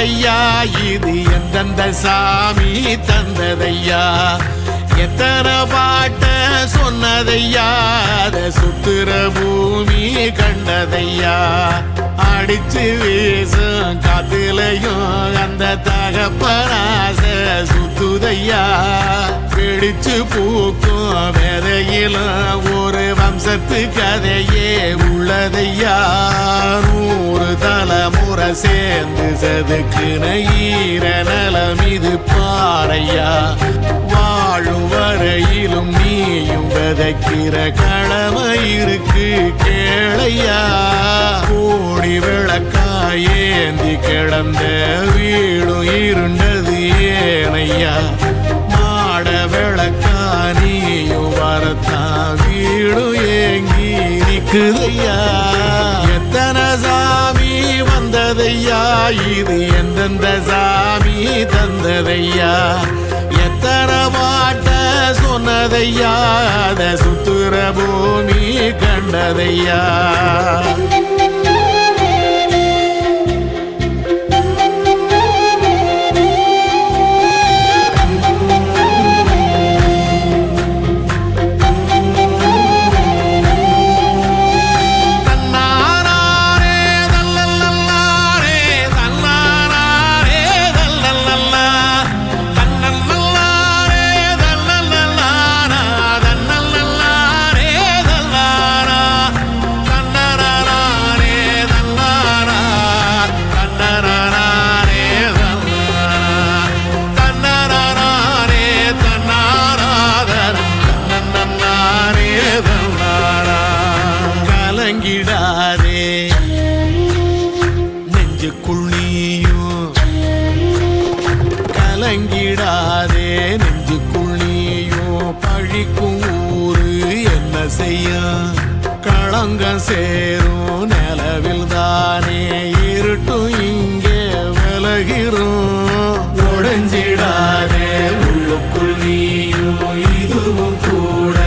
வந்ததையா இது எந்தெந்த சாமி தந்ததையா எத்தனை பாட்ட சொன்னதையா அத சுத்துற பூமி கண்டதையா அடிச்சு வீசும் காத்துலையும் அந்த தகப்பனாச சுத்துதையா பிடிச்சு பூக்கும் விதையிலும் ஒரு வம்சத்து கதையே உள்ளதையா 100 தலைமுறை சேர்ந்து சதுக்குன ஈர நலம் இது பாறையா வாழும் வரையிலும் நீயும் விதைக்கிற கடமை இருக்கு கேளையா கோடி விளக்காயேந்தி கிடந்த வீடும் இருண்டது ஏனையா மாட விளக்கா நீயும் வரத்தான் வீடும் ஏங்கி நிக்குதையா எத்தனை சாமி வந்ததையா இது எந்தெந்த சாமி தந்ததையா எத்தனை பாட்ட சொன்னதையா அத சுத்துற பூமி கண்டதையா கலங்கிடாதே நெஞ்சுக்குள் நீயும் கலங்கிடாதே நெஞ்சுக்குள் நீயும் பழிக்கும் ஊரு என்ன செய்ய களங்கம் சேரும் நிலவில் தானே இருட்டும் இங்கே விலகிறோம் உடைஞ்சிடாதே உள்ளுக்குள் நீயும் இதுவும் கூட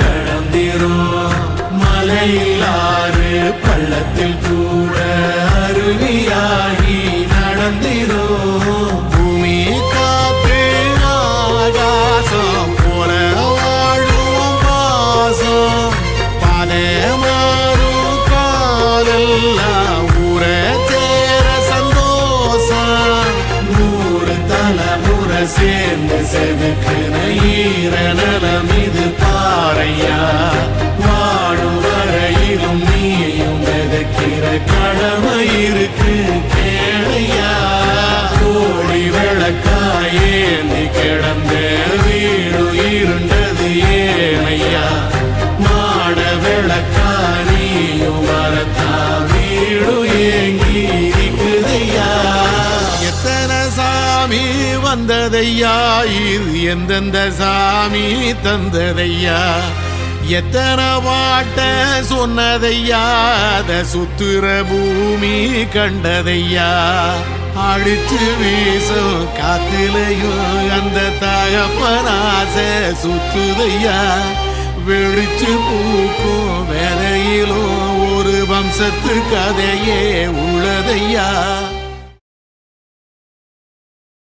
கடந்திரும் மலையில்லாறு பள்ளத்தில் கூட அருவியாகி நடந்திரும் பூமி காத்து ஆகாசம் போல வாழும் பாசம் பல மாறும் காலெல்லாம் ஊர தேர சந்தோஷம் 100 தலைமுறை சேர்ந்து செதுக்குன ஈர நலம் இது பாறையா வாழும் வரையிலும் நீயும் விதைக்கிற கடமை இருக்கு கேளையா கோடி விளக்காயேந்தி கிடந்த வீடு இருண்டது ஏனையா மாட விளக்கா நீயும் வரத்தா வீடு ஏங்கி இருக்குதையா எத்தனை சாமி வந்ததையா இது எந்தெந்த சாமி தந்ததையா எத்தனை பாட்ட சொன்னதையா அத சுத்துற பூமி கண்டதையா அடிச்சு வீசும் காத்திலையும் அந்த தகப்பனாச சுத்துதையா வெடிச்சு பூக்கும் விதையிலும் ஒரு வம்சத்து கதையே உள்ளதையா